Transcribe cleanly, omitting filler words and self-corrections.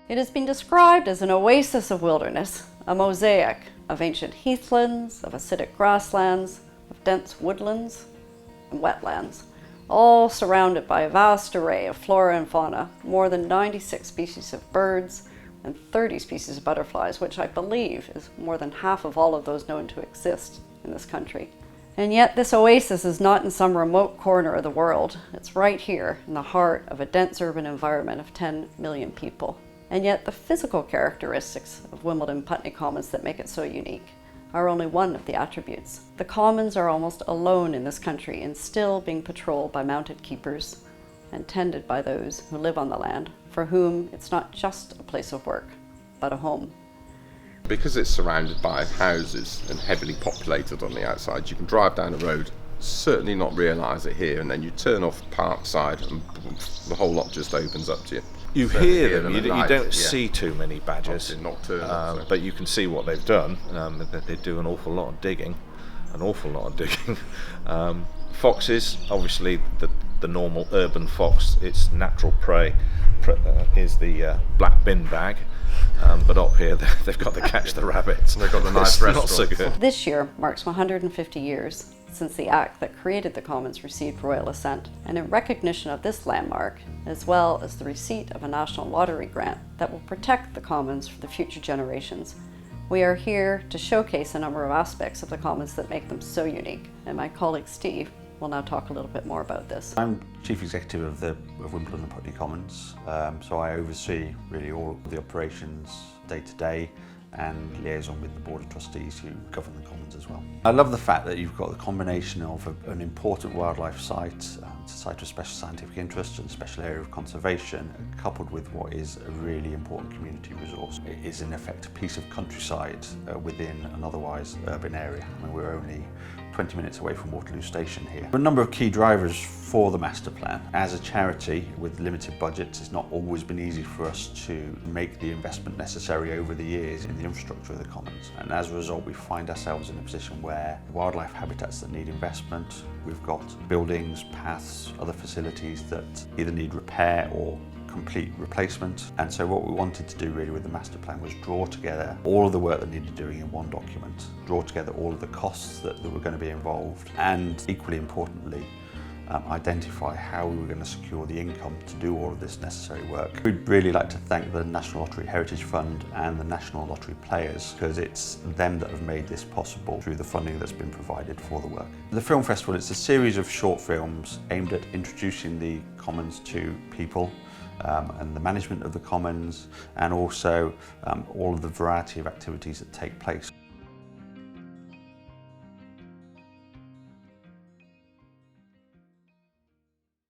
It has been described as an oasis of wilderness, a mosaic of ancient heathlands, of acidic grasslands, of dense woodlands and wetlands, all surrounded by a vast array of flora and fauna, more than 96 species of birds and 30 species of butterflies, which I believe is more than half of all of those known to exist in this country. And yet this oasis is not in some remote corner of the world. It's right here in the heart of a dense urban environment of 10 million people. And yet the physical characteristics of Wimbledon and Putney Commons that make it so unique are only one of the attributes. The commons are almost alone in this country and still being patrolled by mounted keepers and tended by those who live on the land, for whom it's not just a place of work, but a home. Because it's surrounded by houses and heavily populated on the outside, you can drive down the road, certainly not realise it here, and then you turn off Parkside and the whole lot just opens up to you. You hear them, you don't see too many badgers, Nocturnal, but you can see what they've done. They do an awful lot of digging. Foxes, obviously the normal urban fox, its natural prey is the black bin bag. But up here they've got to catch the rabbits. They've got the nice restaurant. Not so good. This year marks 150 years since the act that created the Commons received royal assent, and in recognition of this landmark, as well as the receipt of a national lottery grant that will protect the Commons for the future generations, we are here to showcase a number of aspects of the Commons that make them so unique, and my colleague Steve will now talk a little bit more about this. I'm Chief Executive of Wimbledon and Putney Commons, so I oversee really all of the operations day to day and liaison with the Board of Trustees who govern the Commons as well. I love the fact that you've got the combination of an important wildlife site, it's a site of special scientific interest and special area of conservation, coupled with what is a really important community resource. It is in effect a piece of countryside within an otherwise urban area. I mean, we're only 20 minutes away from Waterloo Station here. There are a number of key drivers for the master plan. As a charity with limited budgets, it's not always been easy for us to make the investment necessary over the years in the infrastructure of the Commons. And as a result, we find ourselves in a position where wildlife habitats that need investment, we've got buildings, paths, other facilities that either need repair or complete replacement. And so what we wanted to do really with the master plan was draw together all of the work that needed doing in one document, draw together all of the costs that were going to be involved, and equally importantly, identify how we were going to secure the income to do all of this necessary work. We'd really like to thank the National Lottery Heritage Fund and the National Lottery Players, because it's them that have made this possible through the funding that's been provided for the work. The Film Festival is a series of short films aimed at introducing the Commons to people, and the management of the Commons, and also all of the variety of activities that take place.